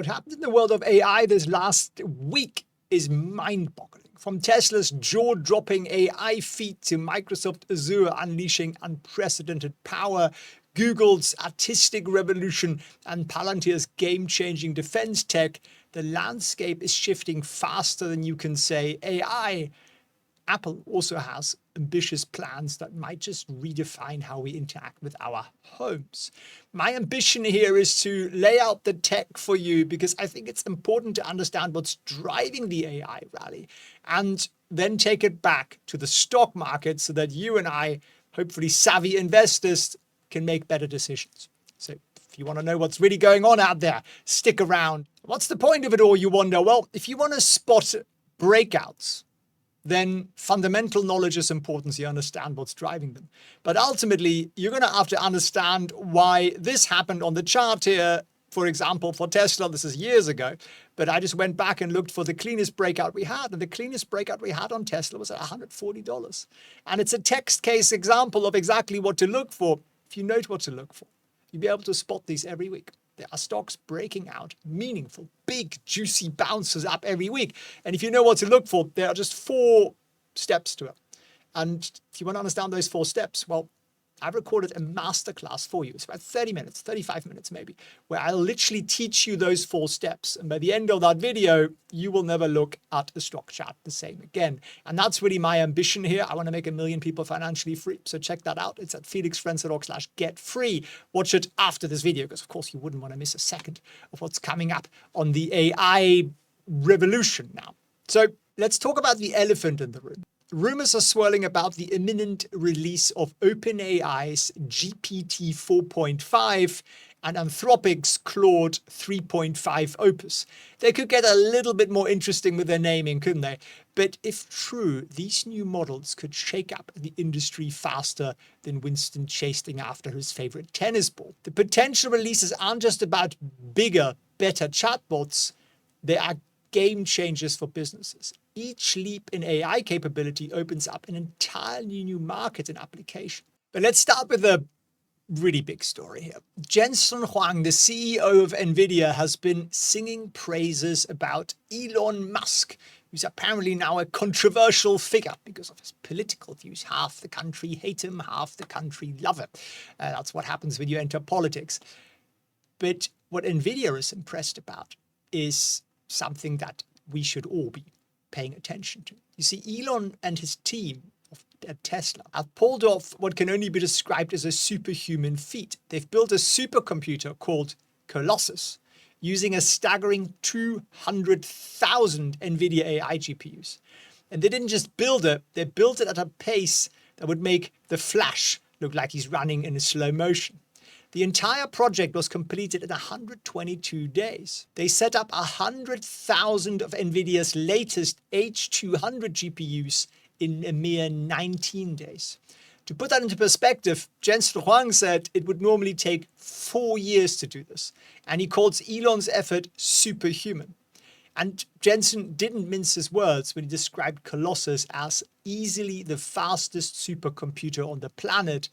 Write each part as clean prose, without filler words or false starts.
What happened in the world of AI this last week is mind-boggling. From Tesla's jaw-dropping AI feat to Microsoft Azure unleashing unprecedented power, Google's artistic revolution, and Palantir's game-changing defense tech, the landscape is shifting faster than you can say AI. Apple also has ambitious plans that might just redefine how we interact with our homes. My ambition here is to lay out the tech for you because I think it's important to understand what's driving the AI rally and then take it back to the stock market so that you and I, hopefully savvy investors, can make better decisions. So if you want to know what's really going on out there, stick around. What's the point of it all, you wonder? Well, if you want to spot breakouts, then fundamental knowledge is important so you understand what's driving them. But ultimately, you're going to have to understand why this happened on the chart here. For example, for Tesla, this is years ago, but I just went back and looked for the cleanest breakout we had, and the cleanest breakout we had on Tesla was at $140. And it's a text case example of exactly what to look for. If you know what to look for, you'll be able to spot these every week. There are stocks breaking out meaningful, big, juicy bounces up every week. And if you know what to look for, there are just 4 steps to it. And if you want to understand those 4 steps, well, I've recorded a masterclass for you. It's about 30 minutes, 35 minutes maybe, where I'll literally teach you those 4 steps. And by the end of that video, you will never look at a stock chart the same again. And that's really my ambition here. I want to make 1 million people financially free. So check that out. It's at felixprehn.org/get-free. Watch it after this video, because of course you wouldn't want to miss a second of what's coming up on the AI revolution now. So let's talk about the elephant in the room. Rumors are swirling about the imminent release of OpenAI's GPT 4.5 and Anthropic's Claude 3.5 opus. They could get a little bit more interesting with their naming, couldn't they? But if true, these new models could shake up the industry faster than Winston chasing after his favorite tennis ball. The potential releases aren't just about bigger, better chatbots. They are game changers for businesses. Each leap in AI capability opens up an entirely new market and application. But let's start with a really big story here. Jensen Huang, the CEO of NVIDIA, has been singing praises about Elon Musk, who's apparently now a controversial figure because of his political views. Half the country hate him, half the country love him. That's what happens when you enter politics. But what NVIDIA is impressed about is something that we should all be paying attention to. You see, Elon and his team at Tesla have pulled off what can only be described as a superhuman feat. They've built a supercomputer called Colossus using a staggering 200,000 NVIDIA AI GPUs. And they didn't just build it, they built it at a pace that would make the Flash look like he's running in slow motion. The entire project was completed in 122 days. They set up 100,000 of NVIDIA's latest H200 GPUs in a mere 19 days. To put that into perspective, Jensen Huang said it would normally take 4 years to do this, and he calls Elon's effort superhuman. And Jensen didn't mince his words when he described Colossus as easily the fastest supercomputer on the planet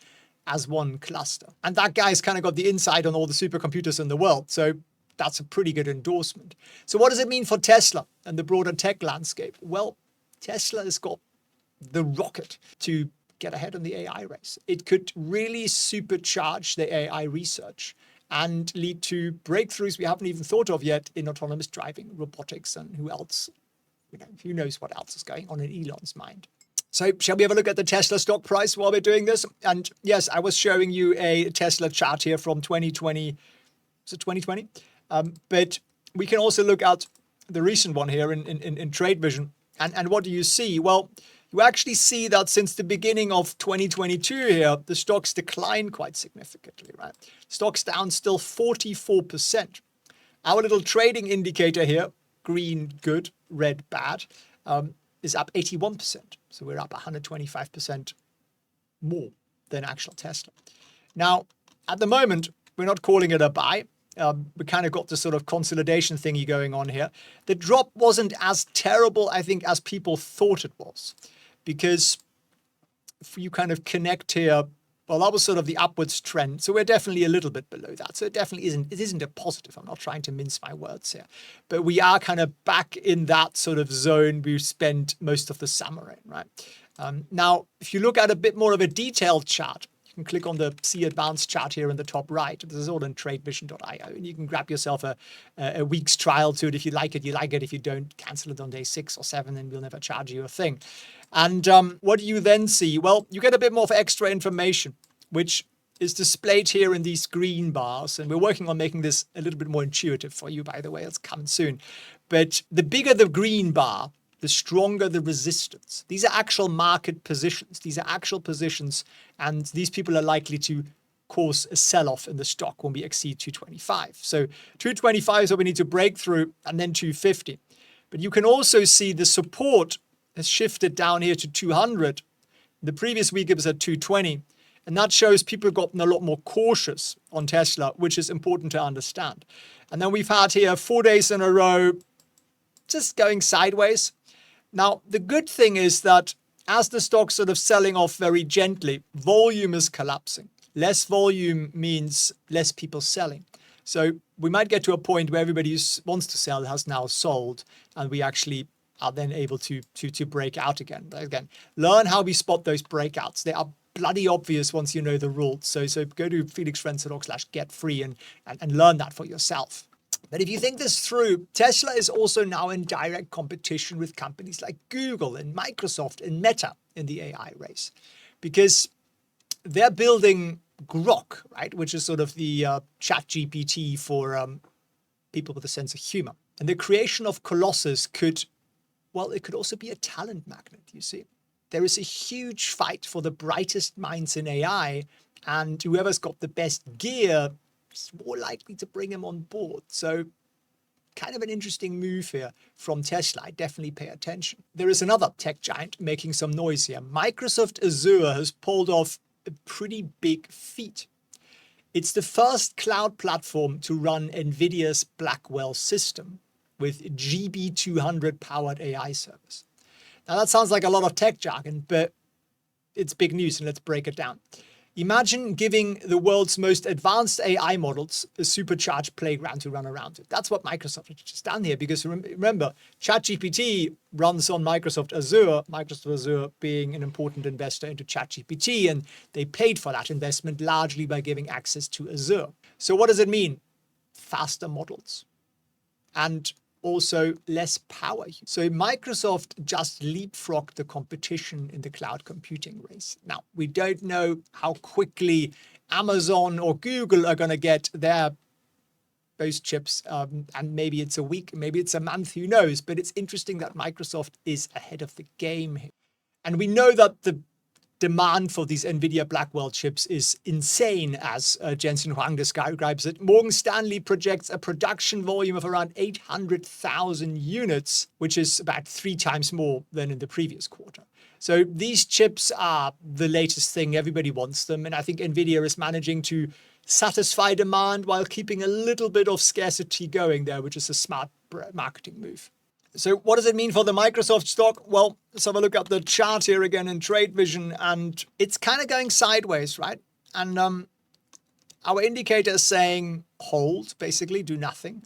as one cluster. And that guy's kind of got the insight on all the supercomputers in the world. So that's a pretty good endorsement. So what does it mean for Tesla and the broader tech landscape? Well, Tesla has got the rocket to get ahead on the AI race. It could really supercharge the AI research and lead to breakthroughs we haven't even thought of yet in autonomous driving, robotics, and who else? Who knows what else is going on in Elon's mind. So shall we have a look at the Tesla stock price while we're doing this? And yes, I was showing you a Tesla chart here from 2020. Is it 2020? But we can also look at the recent one here in Trade Vision. And what do you see? Well, you actually see that since the beginning of 2022 here, the stocks declined quite significantly, right? Stocks down still 44%. Our little trading indicator here, green good, red bad, is up 81%. So we're up 125% more than actual Tesla. Now, at the moment, we're not calling it a buy. We kind of got this sort of consolidation thingy going on here. The drop wasn't as terrible, I think, as people thought it was. Because if you kind of connect here Well, that was sort of the upwards trend. So we're definitely a little bit below that. So it definitely isn't a positive. I'm not trying to mince my words here. But we are kind of back in that sort of zone we spent most of the summer in, right? Now, if you look at a bit more of a detailed chart, you can click on the See Advanced chart here in the top right. This is all in tradevision.io. And you can grab yourself a week's trial to it. If you like it, you like it. If you don't, cancel it on day 6 or 7 and we'll never charge you a thing. And what do you then see? Well, you get a bit more of extra information, which is displayed here in these green bars. And we're working on making this a little bit more intuitive for you, by the way. It's coming soon. But the bigger the green bar, the stronger the resistance. These are actual market positions. These are actual positions, and these people are likely to cause a sell-off in the stock when we exceed 225. So 225 is what we need to break through, and then 250. But you can also see the support has shifted down here to 200. The previous week it was at 220. And that shows people have gotten a lot more cautious on Tesla, which is important to understand. And then we've had here 4 days in a row just going sideways. Now, the good thing is that as the stock's sort of selling off very gently, volume is collapsing. Less volume means less people selling. So we might get to a point where everybody who wants to sell has now sold, and we actually are then able to break out again. But again, learn how we spot those breakouts. They are bloody obvious once you know the rules. So go to felixprehn.org/get-free and learn that for yourself. But if you think this through, Tesla is also now in direct competition with companies like Google and Microsoft and Meta in the AI race, because they're building Grok, right, which is sort of the ChatGPT for people with a sense of humor. And the creation of Colossus could also be a talent magnet, you see. There is a huge fight for the brightest minds in AI, and whoever's got the best gear is more likely to bring him on board. So kind of an interesting move here from Tesla. I definitely pay attention. There is another tech giant making some noise here. Microsoft Azure has pulled off a pretty big feat. It's the first cloud platform to run NVIDIA's Blackwell system with GB200 powered AI service. Now that sounds like a lot of tech jargon, but it's big news, and let's break it down. Imagine giving the world's most advanced AI models a supercharged playground to run around it. That's what Microsoft has just done here, because remember, ChatGPT runs on Microsoft Azure being an important investor into ChatGPT, and they paid for that investment largely by giving access to Azure. So what does it mean? Faster models and also less power. So Microsoft just leapfrogged the competition in the cloud computing race. Now, we don't know how quickly Amazon or Google are going to get those chips, and maybe it's a week, maybe it's a month, who knows? But it's interesting that Microsoft is ahead of the game here. And we know that the demand for these NVIDIA Blackwell chips is insane, as Jensen Huang describes it. Morgan Stanley projects a production volume of around 800,000 units, which is about 3 times more than in the previous quarter. So these chips are the latest thing. Everybody wants them. And I think NVIDIA is managing to satisfy demand while keeping a little bit of scarcity going there, which is a smart marketing move. So what does it mean for the Microsoft stock? Well, let's have a look at the chart here again in TradeVision, and it's kind of going sideways, right? And our indicator is saying hold, basically do nothing.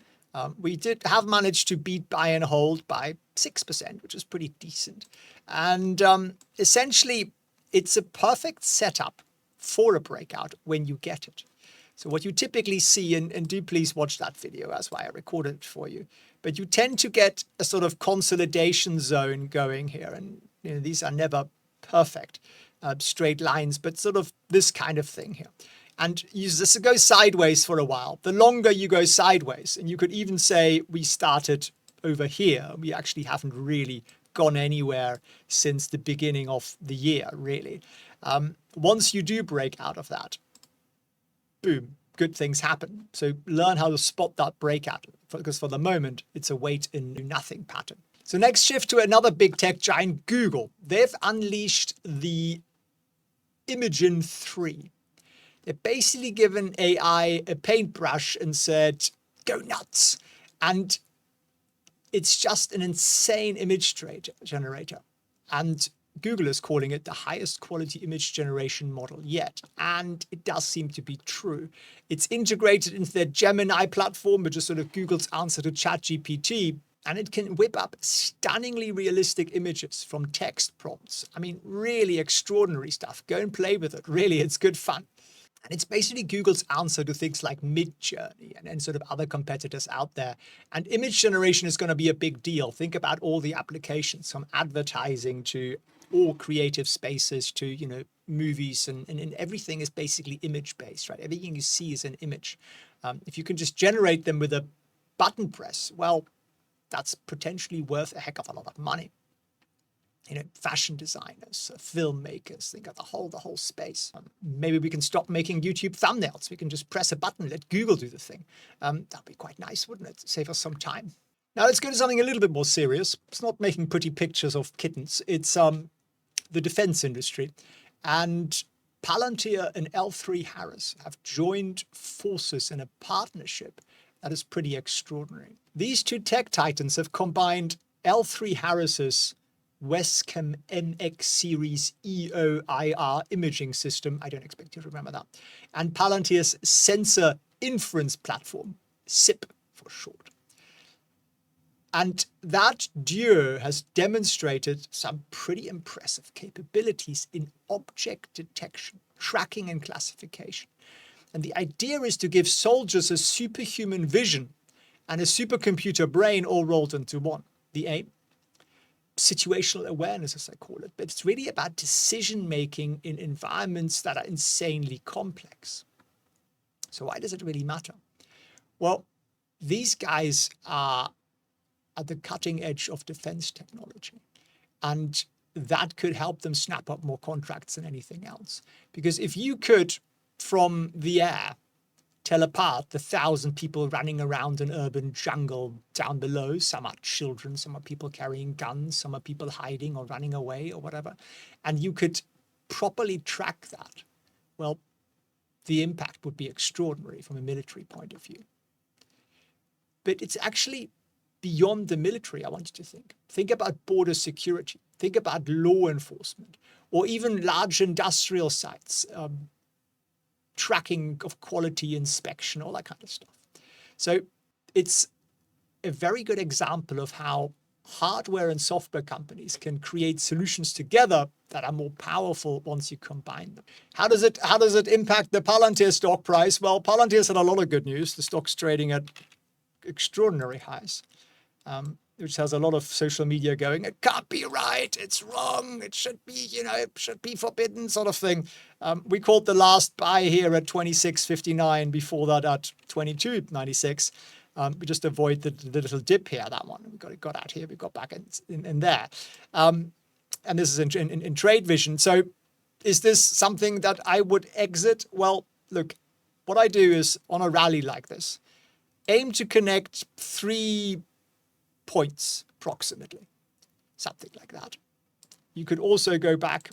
We did have managed to beat buy and hold by 6%, which is pretty decent. And essentially, it's a perfect setup for a breakout when you get it. So what you typically see, and do please watch that video, that's why I recorded it for you, but you tend to get a sort of consolidation zone going here. And these are never perfect straight lines, but sort of this kind of thing here. And you just go sideways for a while. The longer you go sideways, and you could even say we started over here, we actually haven't really gone anywhere since the beginning of the year, really. Once you do break out of that, boom, good things happen. So learn how to spot that breakout, because for the moment, it's a wait and do nothing pattern. So next, shift to another big tech giant, Google. They've unleashed the Imagen 3. They've basically given AI a paintbrush and said, go nuts. And it's just an insane image generator. And Google is calling it the highest quality image generation model yet. And it does seem to be true. It's integrated into their Gemini platform, which is sort of Google's answer to ChatGPT. And it can whip up stunningly realistic images from text prompts. I mean, really extraordinary stuff. Go and play with it. Really, it's good fun. And it's basically Google's answer to things like Midjourney and sort of other competitors out there. And image generation is going to be a big deal. Think about all the applications, from advertising to all creative spaces to, you know, movies, and everything is basically image-based, right? Everything you see is an image. If you can just generate them with a button press, well, that's potentially worth a heck of a lot of money. You know, fashion designers, filmmakers, think of the whole space. Maybe we can stop making YouTube thumbnails. We can just press a button, let Google do the thing. That'd be quite nice, wouldn't it? Save us some time. Now let's go to something a little bit more serious. It's not making pretty pictures of kittens. It's the defense industry. And Palantir and L3 Harris have joined forces in a partnership that is pretty extraordinary. These two tech titans have combined L3 Harris's Wescam MX series EOIR imaging system, I don't expect you to remember that, and Palantir's sensor inference platform, SIP for short. And that duo has demonstrated some pretty impressive capabilities in object detection, tracking, and classification. And the idea is to give soldiers a superhuman vision and a supercomputer brain all rolled into one. The aim? Situational awareness, as I call it, but it's really about decision-making in environments that are insanely complex. So why does it really matter? Well, these guys are at the cutting edge of defense technology, and that could help them snap up more contracts than anything else. Because if you could, from the air, tell apart the 1,000 people running around an urban jungle down below. Some are children, some are people carrying guns, some are people hiding or running away or whatever. And you could properly track that. Well, the impact would be extraordinary from a military point of view. But it's actually beyond the military, I want you to think. Think about border security. Think about law enforcement, or even large industrial sites, tracking of quality inspection, all that kind of stuff. So it's a very good example of how hardware and software companies can create solutions together that are more powerful once you combine them. How does it impact the Palantir stock price? Well, Palantir's had a lot of good news. The stock's trading at extraordinary highs, which has a lot of social media going, it can't be right, it's wrong, it should be, you know, it should be forbidden, sort of thing. We called the last buy here at 26.59, before that at 22.96. We just avoid the little dip here, that one. We got out here, we got back in there. And this is in trade vision. So is this something that I would exit? Well, look, what I do is, on a rally like this, aim to connect 3 points approximately, something like that. You could also go back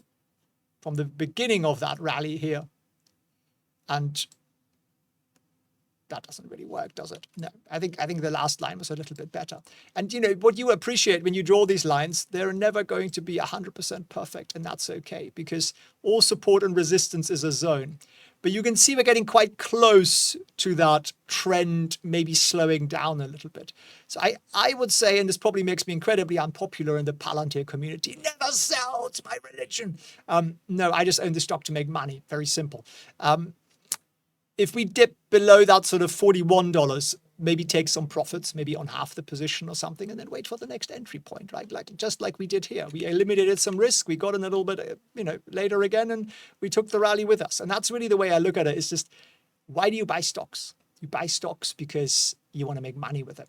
from the beginning of that rally here, and that doesn't really work, does it? No, I think the last line was a little bit better. And you know what you appreciate when you draw these lines, they're never going to be 100% perfect, and that's okay, because all support and resistance is a zone. But you can see we're getting quite close to that trend, maybe slowing down a little bit. So I would say, and this probably makes me incredibly unpopular in the Palantir community, never sell, it's my religion. No, I just own the stock to make money. Very simple. If we dip below that sort of $41, maybe take some profits, maybe on half the position or something, and then wait for the next entry point, right? Just like we did here. We eliminated some risk. We got in a little bit, later again, and we took the rally with us. And that's really the way I look at it. It's just, why do you buy stocks? You buy stocks because you want to make money with it,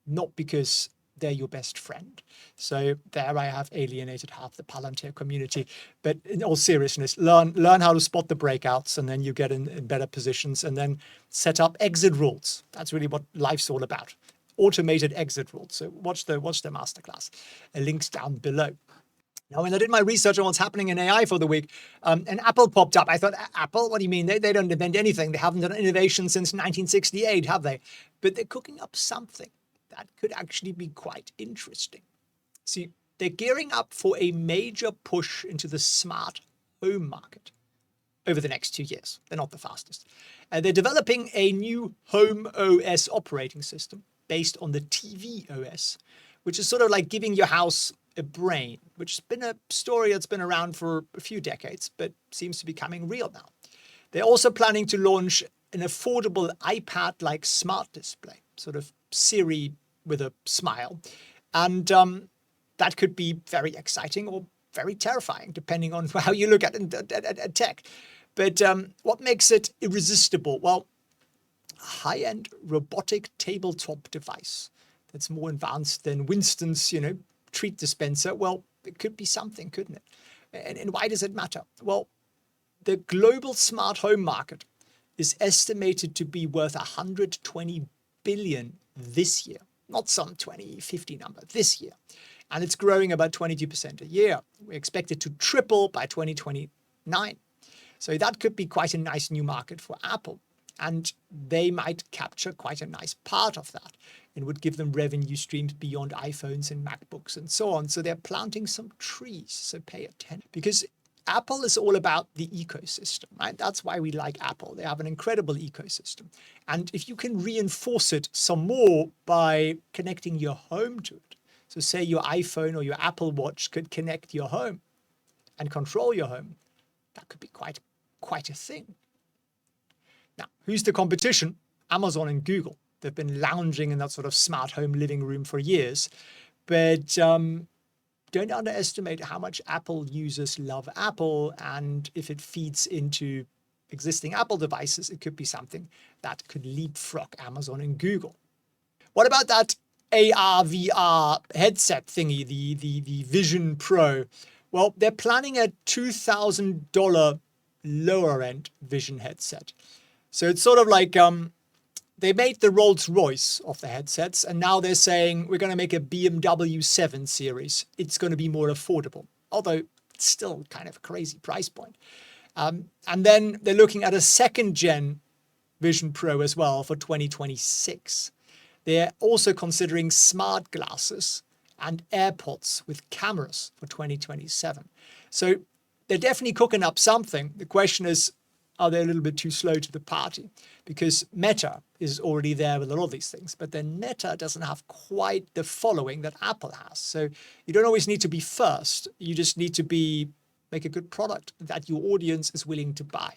not because they're your best friend. So there I have alienated half the Palantir community. But in all seriousness, learn how to spot the breakouts, and then you get in better positions, and then set up exit rules. That's really what life's all about. Automated exit rules. So watch the masterclass. Links down below. Now, when I did my research on what's happening in AI for the week, and Apple popped up. I thought, Apple? What do you mean? They don't invent anything. They haven't done innovation since 1968, have they? But they're cooking up something that could actually be quite interesting. See, they're gearing up for a major push into the smart home market over the next 2 years. They're not the fastest. They're developing a new home OS operating system based on the TV OS, which is sort of like giving your house a brain, which has been a story that's been around for a few decades, but seems to be becoming real now. They're also planning to launch an affordable iPad-like smart display, sort of Siri with a smile. And that could be very exciting or very terrifying, depending on how you look at tech. But what makes it irresistible? Well, a high-end robotic tabletop device that's more advanced than Winston's, treat dispenser. Well, it could be something, couldn't it? And why does it matter? Well, the global smart home market is estimated to be worth 120 billion this year, not some 2050 number, this year. And it's growing about 22% a year. We expect it to triple by 2029. So that could be quite a nice new market for Apple. And they might capture quite a nice part of that and would give them revenue streams beyond iPhones and MacBooks and so on. So they're planting some trees. So pay attention. Because Apple is all about the ecosystem, right? That's why we like Apple. They have an incredible ecosystem. And if you can reinforce it some more by connecting your home to it. So say your iPhone or your Apple Watch could connect your home and control your home. That could be quite a thing. Now, who's the competition? Amazon and Google. They've been lounging in that sort of smart home living room for years. But don't underestimate how much Apple users love Apple. And if it feeds into existing Apple devices, it could be something that could leapfrog Amazon and Google. What about that AR, VR headset thingy, the Vision Pro? Well, they're planning a $2,000 lower end Vision headset. So it's sort of like they made the Rolls Royce of the headsets, and now they're saying we're going to make a BMW 7 Series. It's going to be more affordable, although it's still kind of a crazy price point. And then they're looking at a second gen Vision Pro as well for 2026. They're also considering smart glasses and AirPods with cameras for 2027. So they're definitely cooking up something. The question is, are they a little bit too slow to the party? Because Meta is already there with a lot of these things, but then Meta doesn't have quite the following that Apple has. So you don't always need to be first. You just need to make a good product that your audience is willing to buy.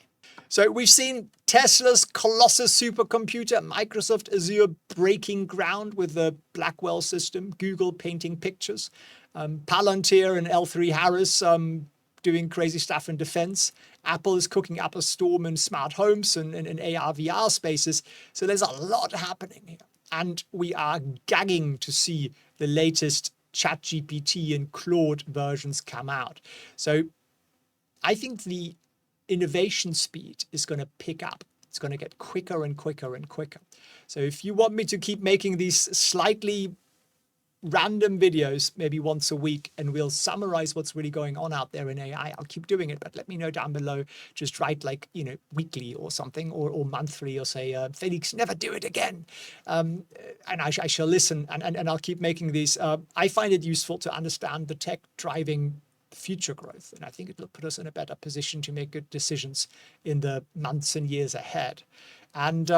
So we've seen Tesla's Colossus supercomputer, Microsoft Azure breaking ground with the Blackwell system, Google painting pictures, Palantir and L3 Harris doing crazy stuff in defense. Apple is cooking up a storm in smart homes and AR, VR spaces. So there's a lot happening here. And we are gagging to see the latest ChatGPT and Claude versions come out. So I think the innovation speed is going to pick up. It's going to get quicker and quicker and quicker. So if you want me to keep making these slightly random videos, maybe once a week, and we'll summarize what's really going on out there in AI, I'll keep doing it. But let me know down below. Just write weekly or something, or monthly, or say, Felix, never do it again. And I shall listen, and I'll keep making these. I find it useful to understand the tech driving future growth. And I think it will put us in a better position to make good decisions in the months and years ahead. And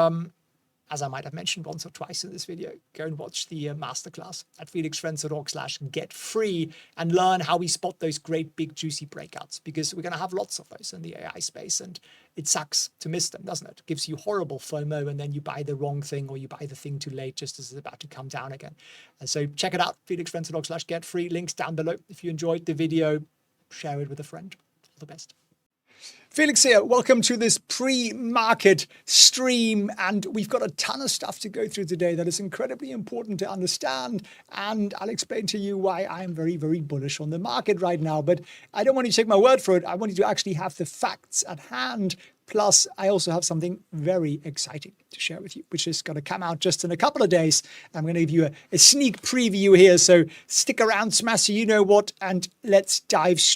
as I might have mentioned once or twice in this video, go and watch the masterclass at felixfriends.org/get-free and learn how we spot those great big juicy breakouts, because we're going to have lots of those in the AI space, and it sucks to miss them, doesn't it? It gives you horrible FOMO, and then you buy the wrong thing, or you buy the thing too late just as it's about to come down again. And so check it out, felixfriends.org/get-free, links down below. If you enjoyed the video, share it with a friend. All the best. Felix here, welcome to this pre-market stream, and we've got a ton of stuff to go through today that is incredibly important to understand, and I'll explain to you why I'm very, very bullish on the market right now. But I don't want you to take my word for it. I want you to actually have the facts at hand. Plus, I also have something very exciting to share with you, which is going to come out just in a couple of days. I'm going to give you a sneak preview here, so stick around, smash you know what, and let's dive straight